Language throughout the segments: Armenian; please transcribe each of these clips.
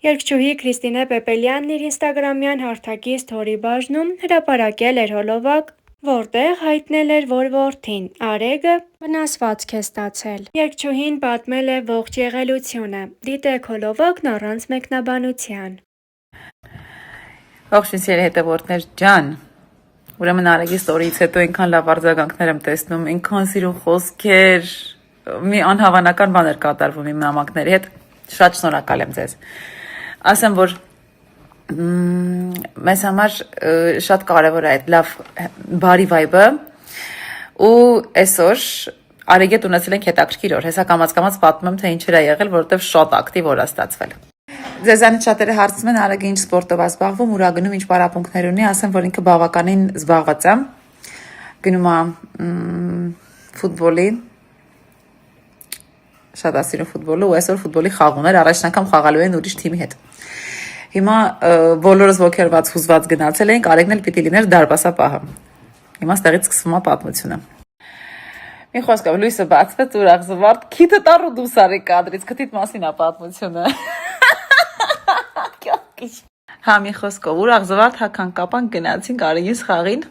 Երգչուհի Քրիստինե Պեպելյանն իր ինստագրամյան հարթակի սթորի բաժնում հրապարակել էր հոլովակ, որտեղ հայտնել էր, որ որդին՝ Արեգը, վնասվածք է ստացել։ Երգչուհին պատմել է ողջ եղելությունը։ Դիտեք հոլովակն առանց մեկնաբանության։ Ողջույն սիրելի հետևորդներ ջան, ուրեմն Արեգի ստորից հետո այնքան լավ արձագանքներ եմ տեսնում, այնքան սիրուն խոսքեր, մի անհավանական բան էր կատարվում իմ նամակների հետ, շատ շնորհակալ եմ ձեզ։ Ասեմ, որ մեզ համար շատ կարևոր է այդ լավ բարի վայբը ու այսօր Արեգի հետ ունեցել ենք հետաքրքիր օր, հեսա կամաց պատմեմ, թե ինչեր է եղել, որովհետև շատ ակտիվ օր է ստացվել։ Ձեզանից շատերը հարցնում են Արեգը ինչ սպորտով է զբաղվում, ուր է գնում, ինչ պարապմունքներ ունի, ասեմ, որ ինքը բավականին զբաղված է, գնում է ֆուտբոլի, շատ է սիրում ֆուտբոլը ու այսօր ֆուտբոլի խաղում էր, առաջին անգամ խաղալու են ուրիշ թիմի հետ։ Հիմա բոլորս ոգերված հուզված գնացել ենք, Արեգն էլ պիտի լիներ դարպասապահը։ Հիմա ստեղից սկսվում է պատմությունը։ Մի խոսքով լույսը բացվեց, ուրախ զվարթ, քիթը տար ու դուրս արի կադրից, քթիդ մասին է պատմությունը։ Հա, մի խոսքով ուրախ զվարթ հական կապան գնացինք Արեգիս խաղին։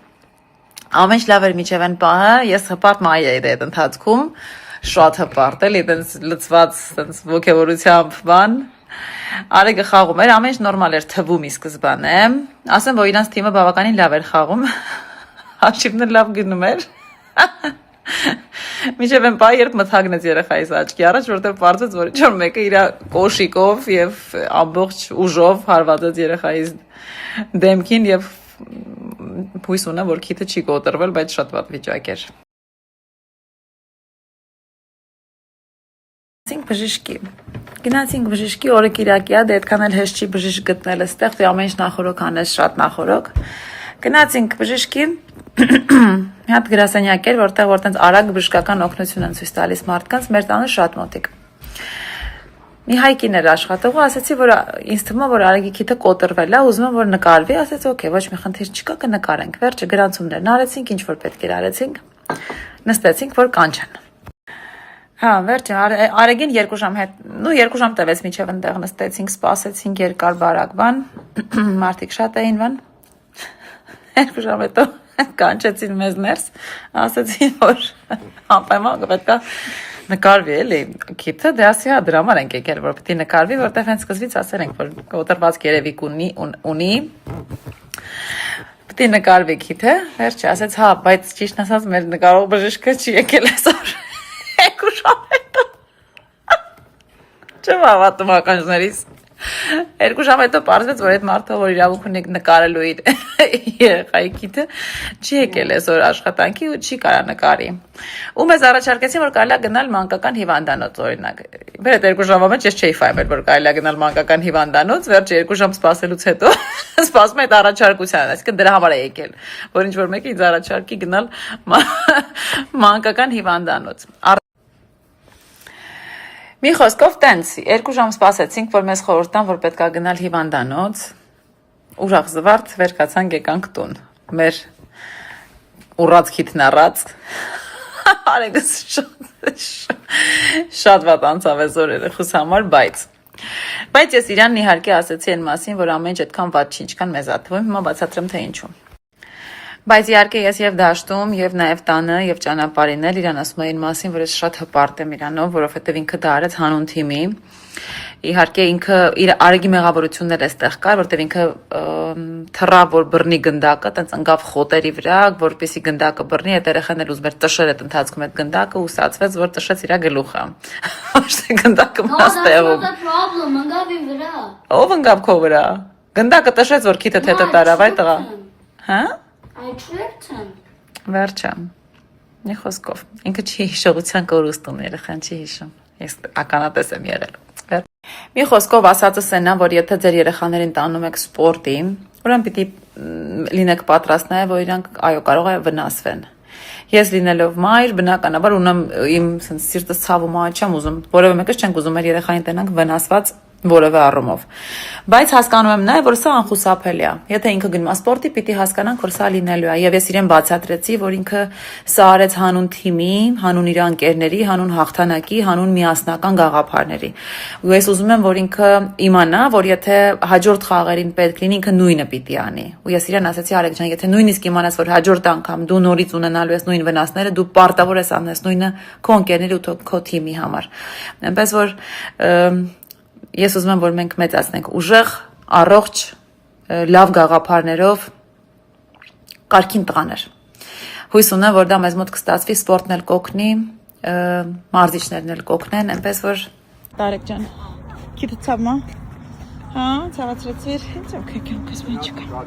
Ամեն ինչ լավ էր մինչև այն պահը, ես հպարտ մայ էի այդ ընթացքում, շատ հպարտ էլի, այդպես լծված, այդպես ոգևորությամբ բան։ Արեգը խաղում էր, ամեն ինչ նորմալ էր թվում ի սկզբանե։ Ասեմ, որ իրանց թիմը բավականին լավ էր խաղում։ Հաշիվն լավ գնում էր։ Մինչև այն պահը, երբ մթագնեց երեխայիս աչքի առաջ, որտեղ պարզվեց, որ ինչ-որ մեկը իր կոշիկով եւ ամբողջ ուժով հարվածեց երեխայիս դեմքին եւ հույս ունեմ, որ քիթը չի կոտրվել, բայց շատ վատ վիճակ էր։ Գնացինք բժիշկի, օրը կիրակի է, դե այդքան էլ հեշտ չի բժիշկ գտնել այստեղ, դե ամեն ինչ նախորոք անես, շատ նախորոք։ Գնացինք բժիշկի, մի հատ գրասենյակ էր, որտեղ որ տենց արագ բժշկական օգնություն են ցույց տալիս մարդկանց, մեր տանը շատ մոտիկ։ Մի հայկին էր աշխատողը, ասացի, որ ինձ թվում է, որ Արեգի քիթը կոտրվել է, ուզում եմ, որ նկարվի, ասեց, օքեյ, ոչ մի խնդիր չկա, կնկարենք։ Վերջը գրանցումներն արեցինք, ինչ որ պետք էր արեցինք, նստեցինք, որ կանչեն։ Հա, վերջը Արեգին 2 ժամ հետ, 2 ժամ տևեց մինչև այնտեղ նստեցինք, սպասեցինք երկար բարակ բան, մարդիկ շատ էին բան։ 2 ժամ հետո կանչեցին մեզ ներս, ասացին, որ անպայման պետք է նկարվի էլի քիթը, դե ասի, հա, դրա համար ենք եկել, որ պետք է նկարվի, որտեղ հենց սկզբից ասել ենք, որ կոտրված երևույթ ունի, պետք է նկարվի քիթը, վերջը ասեց, հա, բայց ճիշտ ասած մեր նկարող բժիշկը չի եկել այսօր 2 ժամ հետո։ Չեմ հավատում ականջներիս։ 2 ժամ հետո պարզվեց, որ այդ մարդը, որ իրավունք ունի նկարելու իր երեխայի քիթը, չի եկել այսօր աշխատանքի ու չի կարա նկարի։ Ու մեզ առաջարկեցին, որ կարելի է գնալ մանկական հիվանդանոց, օրինակ։ Բերդ 2 ժամվա մեջ ես չէի ֆայմել, որ կարելի է գնալ մանկական հիվանդանոց, վերջը 2 ժամ սպասելուց հետո սպասում այդ առաջարկության, այսինքն դրա համար է եկել, որ ինչ որ մեկը ինձ առաջարկի գնալ մանկական հիվանդանոց։ Մի խոսքով տենց 2 ժամ սպասեցինք, որ մեզ խորհուրդ տան, որ պետք է գնալ հիվանդանոց, ուրախ զվարթ վեր կացանք եկանք տուն, մեր ուռած քիթն առած, Արեգս շատ վատ անցավ այս օրերը խուս համար, բայց ես իրան իհարկե ասեցի այն մասին, որ ամեն ինչ այդքան վատ չի, ինչքան մեզ ա թվում, հիմա բացատրեմ թե ինչու։ Բայց իհարկե ես եւ դաշտում եւ նաեւ տանը եւ ճանապարհին էլ իրան ասում էին մասին, որ ես շատ հպարտ եմ իրանով, որովհետեւ ինքը դա արեց հանուն թիմի։ Իհարկե ինքը իր Արեգի մեղավորություններ էստեղ կար, որտեղ ինքը թռավ, որ բռնի գնդակը, տենց ընկավ խոտերի վրա, որպեսի գնդակը բռնի, այդ երեխան էլ ուզում էր տշել այդ ընթացքում այդ գնդակը ու ստացվեց, որ տշեց իր գլուխը։ Ոչ թե գնդակը մնաց տեղում։ Ով ընկավ քո վրա։ Գնդակը տշեց, որ քիթը թեթը տարավ այդ տղա։ Հա? I tripped him. Վերջը։ Մի խոսքով, ինքը չի հիշողության կորուստում երեխան չի հիշում։ Ես ականատես եմ եղել։ Մի խոսքով ասածս էնա, որ եթե ձեր երեխաներին տանում եք սպորտի, ուրեմն պիտի լինեք պատրաստ նաև, որ իրանք այո կարող է վնասվեն։ Ես լինելով մայր, բնականաբար ունեմ իմ սիրտս ցավում է, չեմ ուզում, որևէ մեկս չենք ուզում մեր երեխային տենանք վնասված որևէ առումով։ Բայց հասկանում եմ նաև, որ սա անխուսափելի է։ Եթե ինքը գնում է սպորտի, պիտի հասկանանք, որ սա լինելու է։ Եվ ես իրեն բացատրեցի, որ ինքը սա արեց հանուն թիմի, հանուն իր անկերների, հանուն հաղթանակի, հանուն միասնական գաղափարների։ Ու ես ուզում եմ, որ ինքը իմանա, որ եթե հաջորդ խաղերին պետք լինի, ինքը նույնը պիտի անի։ Ու ես իրեն ասացի, Արեգ ջան, եթե նույնիսկ իմանաս, որ հաջորդ անգամ դու նորից ունենալու ես նույն վնասները, դու պարտավոր ես անես նույնը քո ընկերների ու քո թիմի համար։ Այնպես որ ես ուզում եմ, որ մենք մեծացնենք ուժեղ, առողջ, լավ գաղափարներով կարգին տղաներ։ Հույս ունեմ, որ դա մեզ մոտ կստացվի, սպորտն էլ կօգնի, մարզիչներն էլ կօգնեն, այնպես որ Տարեկ ջան, քիթը ցավմա։ Հա, ցավացրեցիր։ Ինչ օքեքեմ կսմեն չկա։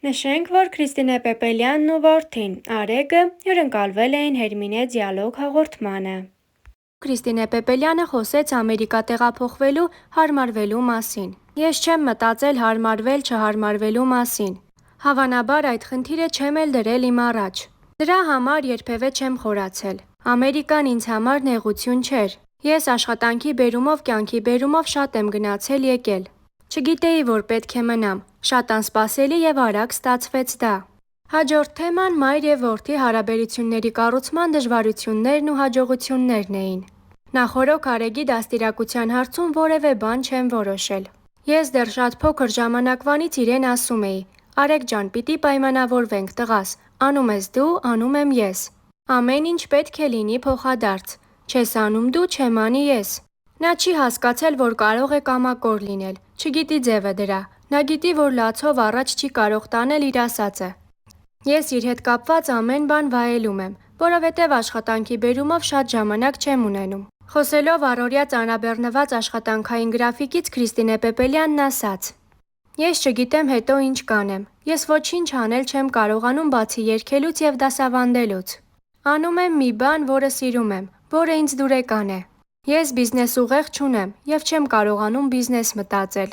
Նշենք, որ Քրիստինե Պեպելյանն ու որդին Արեգը հյուրընկալվել էին Հերմինե Դիալոգ հաղորդմանը։ Քրիստինե Պեպելյանը խոսեց Ամերիկա տեղափոխվելու հարմարվելու մասին։ Ես չեմ մտածել հարմարվել չհարմարվելու մասին։ Հավանաբար այդ խնդիրը չեմ էլ դրել իմ առաջ։ Դրա համար երբևէ չեմ խորացել։ Ամերիկան ինձ համար նեղություն չէր։ Ես աշխատանքի բերումով, կյանքի բերումով շատ եմ գնացել եկել։ Չգիտեի, որ պետք է մնամ։ Շատ անսպասելի եւ արագ ստացվեց դա։ Հաջորդ թեման մայր եւ որդի հարաբերությունների կառուցման դժվարություններն ու հաջողություններն էին։ Նախօրոք Արեգի դաստիարակության հարցում որևէ բան չեմ որոշել։ Ես դեռ շատ փոքր ժամանակվանից իրեն ասում էի. Արեգ ջան, պիտի պայմանավորվենք, տղաս, անում ես դու, անում եմ ես։ Ամեն ինչ պետք է լինի փոխադարձ։ Չես անում դու, չեմ անի ես։ Նա չի հասկացել, որ կարող է կամակոր լինել, չգիտի ձևը դրա։ Նա գիտի, որ լացով առաջ չի կարող տանել իր ասածը։ Ես իր հետ կապված ամեն բան վայելում եմ, որովհետև աշխատանքի բերումով շատ ժամանակ չեմ ունենում։ Խոսելով առօրյա ծանրաբեռնված աշխատանքային գրաֆիկից Քրիստինե Պեպելյանն ասաց. Ես չգիտեմ հետո ինչ կանեմ։ Ես ոչինչ անել չեմ կարողանում բացի երգելուց եւ դասավանդելուց։ Անում եմ մի բան, որը սիրում եմ, որը ինձ դուրեկան է։ Ես բիզնես ուղեղ չունեմ եւ չեմ կարողանում բիզնես մտածել։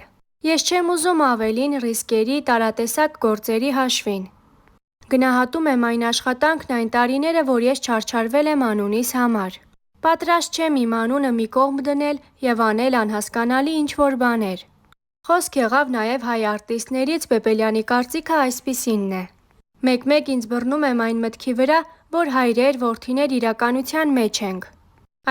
Ես չեմ ուզում ավելին ռիսկերի, տարատեսակ գործերի հաշվին։ Գնահատում եմ այն աշխատանքն այն տարիները, որ ես չարչարվել եմ անունիս համար։ Պատրաստ չեմ իմ անունը մի կողմ դնել եւ անել անհասկանալի ինչ-որ բաներ։ Խոսք եղավ նաեւ հայ արտիստներից, Պեպելյանի կարծիքը այսպիսինն է. Մեկ-մեկ ինձ բռնում եմ այն մտքի վրա, որ հայրեր, որդիներ իրականության մեջ ենք։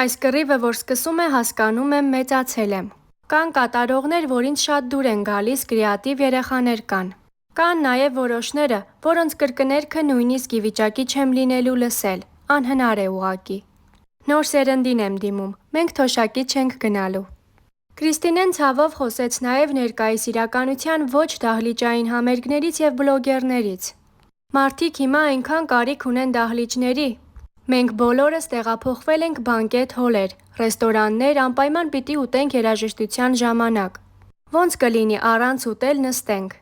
Այս կռիվը, որ սկսում է, հասկանում եմ, մեծացել եմ։ Կան կատարողներ, որ ինձ շատ դուր են գալիս, կրեատիվ երեխաներ կան։ Կան նաև որոշները, որոնց կրկներքը նույնիսկ ի վիճակի չեմ լինելու լսել, անհնար է ուղղակի։ Նոր սերնդին եմ դիմում, մենք թոշակի չենք գնալու։ Քրիստինեն ցավով խոսեց նաև ներկայիս իրականության ոչ դահլիճային համերգներից եւ բլոգերներից։ Մարդիկ հիմա այնքան կարիք ունեն դահլիճների։ Մենք բոլորս տեղափոխվել ենք բանկետ հոլեր, ռեստորաններ, անպայման պիտի ուտենք երաժշտության ժամանակ։ Ոնց կլինի առանց ուտել նստենք։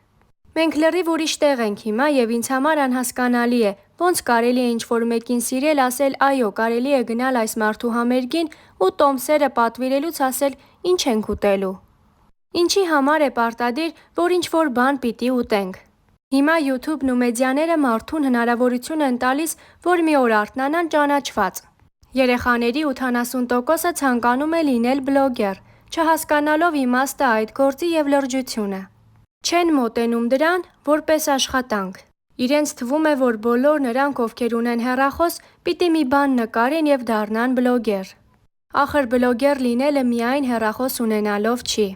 Մենք լրիվ ուրիշ տեղ ենք հիմա եւ ինձ համար անհասկանալի է, ոնց կարելի է ինչ-որ մեկին սիրել, ասել այո, կարելի է գնալ այս մարդու համերգին ու տոմսերը պատվիրելուց ասել ինչ ենք ուտելու։ Ինչի համար է պարտադիր, որ ինչ-որ բան պիտի ուտենք։ Հիմա YouTube-ն ու մեդիաները մարդուն հնարավորություն են տալիս, որ մի օր արթնանան ճանաչված։ Երեխաների 80%-ը ցանկանում է լինել բլոգեր, չհասկանալով իմաստը այդ գործի եւ լրջությունը։ Չեն մոտենում դրան որպես աշխատանք։ Իրենց թվում է, որ բոլոր նրանք, ովքեր ունեն հեռախոս, պիտի մի բան նկարեն եւ դառնան բլոգեր։ Ախր բլոգեր լինելը միայն հեռախոս ունենալով չի։